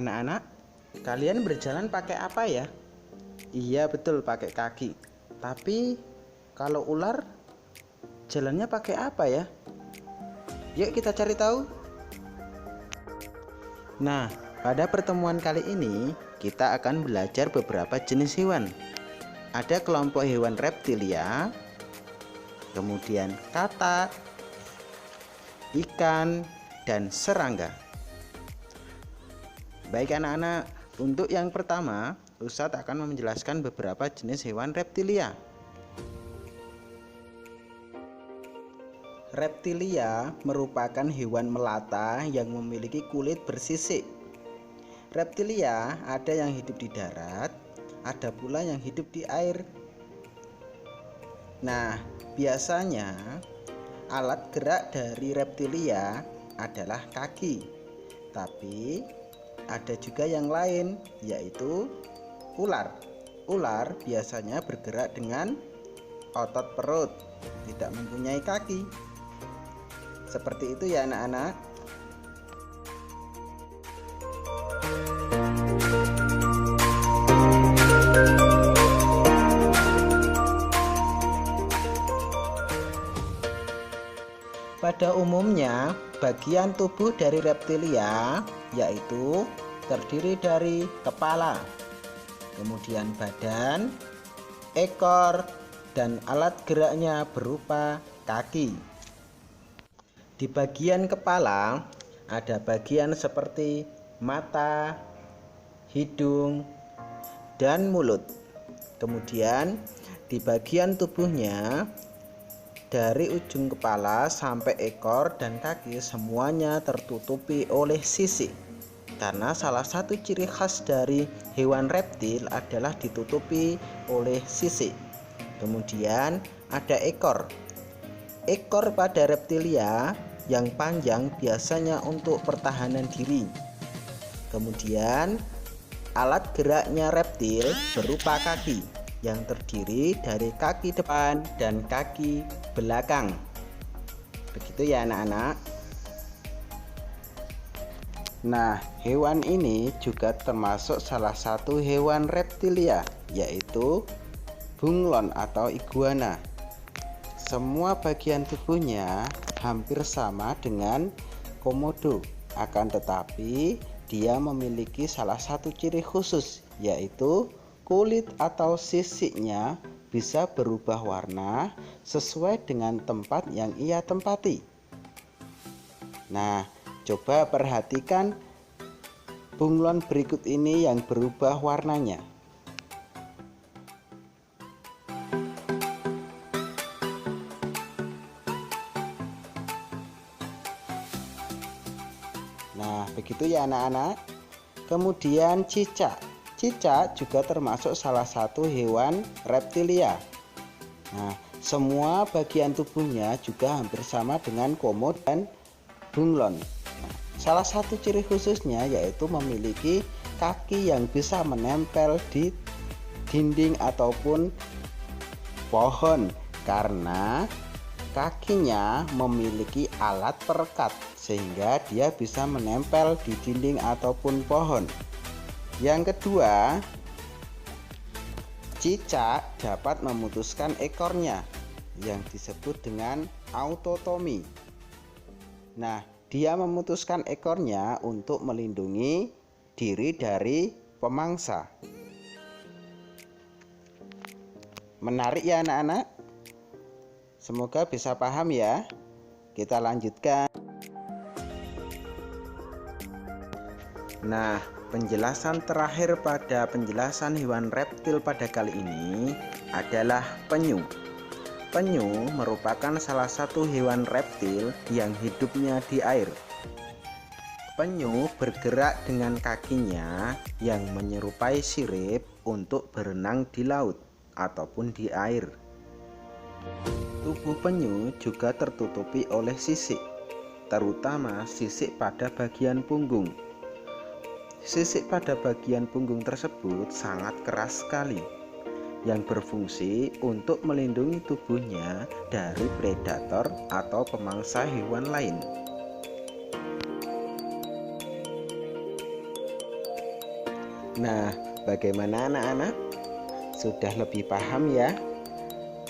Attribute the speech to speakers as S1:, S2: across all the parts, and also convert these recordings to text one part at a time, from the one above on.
S1: Anak-anak, kalian berjalan pakai apa ya? Iya betul, pakai kaki. Tapi kalau ular jalannya pakai apa ya? Yuk kita cari tahu. Nah, pada pertemuan kali ini kita akan belajar beberapa jenis hewan. Ada kelompok hewan reptilia, kemudian katak, ikan, dan serangga. Baik anak-anak, untuk yang pertama, Ustadz akan menjelaskan beberapa jenis hewan reptilia. Reptilia merupakan hewan melata yang memiliki kulit bersisik. Reptilia ada yang hidup di darat, ada pula yang hidup di air. Nah, biasanya alat gerak dari reptilia adalah kaki. Tapi ada juga yang lain, yaitu ular. Ular biasanya bergerak dengan otot perut, tidak mempunyai kaki. Seperti itu ya anak-anak. Pada umumnya, bagian tubuh dari reptilia yaitu terdiri dari kepala, kemudian badan, ekor, dan alat geraknya berupa kaki. Di bagian kepala ada bagian seperti mata, hidung, dan mulut. Kemudian di bagian tubuhnya dari ujung kepala sampai ekor dan kaki semuanya tertutupi oleh sisik. Karena salah satu ciri khas dari hewan reptil adalah ditutupi oleh sisik. Kemudian ada ekor. Ekor pada reptilia yang panjang biasanya untuk pertahanan diri. Kemudian alat geraknya reptil berupa kaki yang terdiri dari kaki depan dan kaki belakang. Begitu ya anak-anak. Nah, hewan ini juga termasuk salah satu hewan reptilia, yaitu bunglon atau iguana. Semua bagian tubuhnya hampir sama dengan komodo, akan tetapi dia memiliki salah satu ciri khusus, yaitu kulit atau sisiknya bisa berubah warna sesuai dengan tempat yang ia tempati. Nah, coba perhatikan bunglon berikut ini yang berubah warnanya. Nah, begitu ya anak-anak. Kemudian cicak. Cicak juga termasuk salah satu hewan reptilia. Nah, semua bagian tubuhnya juga hampir sama dengan komodo dan bunglon. Nah, salah satu ciri khususnya yaitu memiliki kaki yang bisa menempel di dinding ataupun pohon karena kakinya memiliki alat perekat sehingga dia bisa menempel di dinding ataupun pohon. Yang kedua, cicak dapat memutuskan ekornya yang disebut dengan autotomi. Nah, dia memutuskan ekornya untuk melindungi diri dari pemangsa. Menarik ya anak-anak? Semoga bisa paham ya. Kita lanjutkan. Nah, penjelasan terakhir pada penjelasan hewan reptil pada kali ini adalah penyu. Penyu merupakan salah satu hewan reptil yang hidupnya di air. Penyu bergerak dengan kakinya yang menyerupai sirip untuk berenang di laut ataupun di air. Tubuh penyu juga tertutupi oleh sisik, terutama sisik pada bagian punggung. Sisik pada bagian punggung tersebut sangat keras sekali, yang berfungsi untuk melindungi tubuhnya dari predator atau pemangsa hewan lain. Nah, bagaimana anak-anak? Sudah lebih paham ya?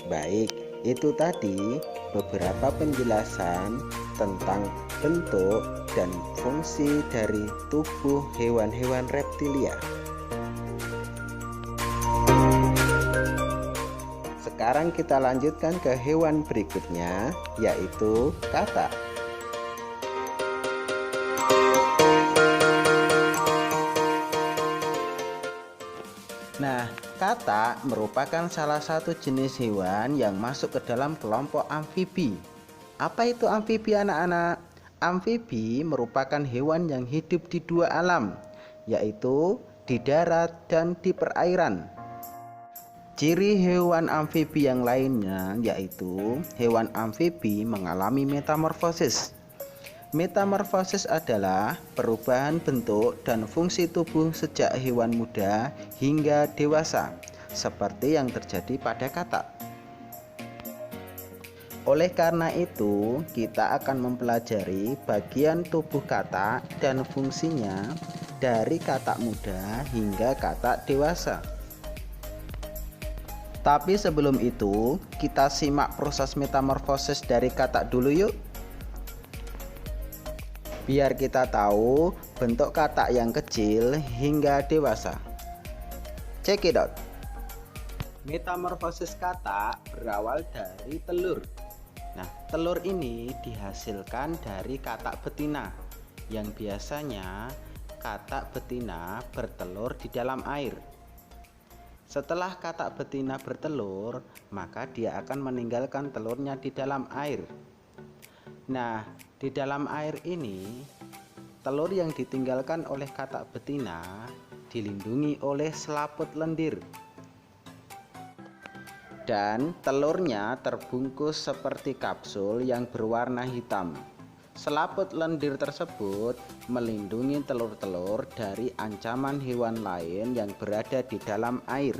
S1: Baik, itu tadi beberapa penjelasan tentang bentuk dan fungsi dari tubuh hewan-hewan reptilia. Sekarang kita lanjutkan ke hewan berikutnya, yaitu katak. Nah, katak merupakan salah satu jenis hewan yang masuk ke dalam kelompok amfibi. Apa itu amfibi anak-anak? Amfibi merupakan hewan yang hidup di dua alam, yaitu di darat dan di perairan. Ciri hewan amfibi yang lainnya yaitu hewan amfibi mengalami metamorfosis. Metamorfosis adalah perubahan bentuk dan fungsi tubuh sejak hewan muda hingga dewasa, seperti yang terjadi pada katak. Oleh karena itu, kita akan mempelajari bagian tubuh katak dan fungsinya dari katak muda hingga katak dewasa. Tapi sebelum itu, kita simak proses metamorfosis dari katak dulu yuk. Biar kita tahu bentuk katak yang kecil hingga dewasa. Check it out. Metamorfosis katak berawal dari telur. Nah, telur ini dihasilkan dari katak betina, yang biasanya katak betina bertelur di dalam air. Setelah katak betina bertelur, maka dia akan meninggalkan telurnya di dalam air. Nah, di dalam air ini, telur yang ditinggalkan oleh katak betina dilindungi oleh selaput lendir. Dan telurnya terbungkus seperti kapsul yang berwarna hitam. Selaput lendir tersebut melindungi telur-telur dari ancaman hewan lain yang berada di dalam air.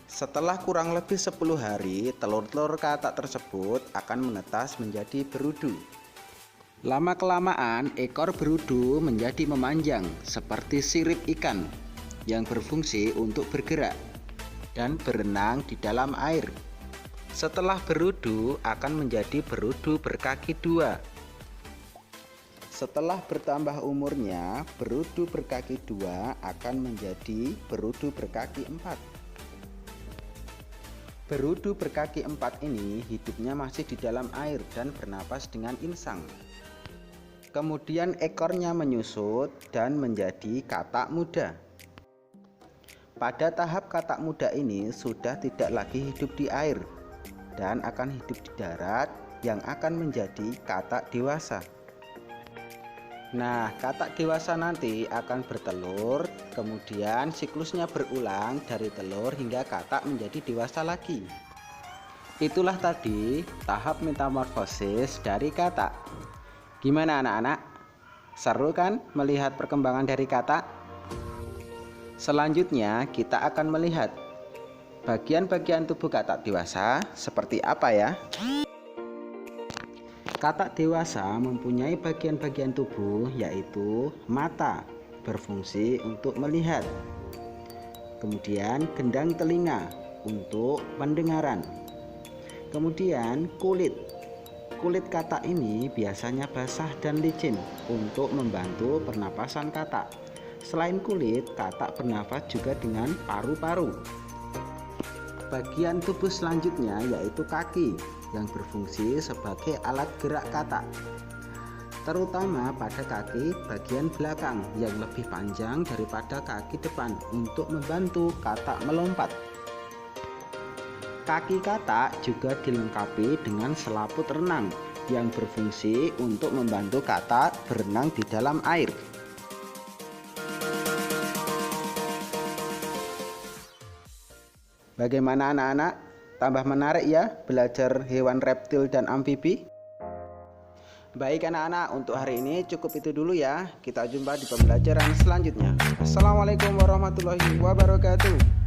S1: Setelah kurang lebih 10 hari, telur-telur katak tersebut akan menetas menjadi berudu. Lama-kelamaan, ekor berudu menjadi memanjang seperti sirip ikan yang berfungsi untuk bergerak dan berenang di dalam air. Setelah berudu, akan menjadi berudu berkaki dua. Setelah bertambah umurnya, berudu berkaki dua akan menjadi berudu berkaki empat. Berudu berkaki empat ini hidupnya masih di dalam air dan bernapas dengan insang. Kemudian ekornya menyusut dan menjadi katak muda. Pada tahap katak muda ini sudah tidak lagi hidup di air dan akan hidup di darat yang akan menjadi katak dewasa. Nah, katak dewasa nanti akan bertelur, kemudian siklusnya berulang dari telur hingga katak menjadi dewasa lagi. Itulah tadi tahap metamorfosis dari katak. Gimana anak-anak? Seru kan melihat perkembangan dari katak? Selanjutnya kita akan melihat bagian-bagian tubuh katak dewasa seperti apa ya. Katak dewasa mempunyai bagian-bagian tubuh yaitu mata, berfungsi untuk melihat. Kemudian gendang telinga untuk pendengaran. Kemudian kulit. Kulit katak ini biasanya basah dan licin untuk membantu pernapasan katak. Selain kulit, katak bernafas juga dengan paru-paru. Bagian tubuh selanjutnya yaitu kaki yang berfungsi sebagai alat gerak katak, terutama pada kaki bagian belakang yang lebih panjang daripada kaki depan untuk membantu katak melompat. Kaki katak juga dilengkapi dengan selaput renang yang berfungsi untuk membantu katak berenang di dalam air. Bagaimana anak-anak? Tambah menarik ya belajar hewan reptil dan amfibi? Baik anak-anak, untuk hari ini cukup itu dulu ya. Kita jumpa di pembelajaran selanjutnya. Assalamualaikum warahmatullahi wabarakatuh.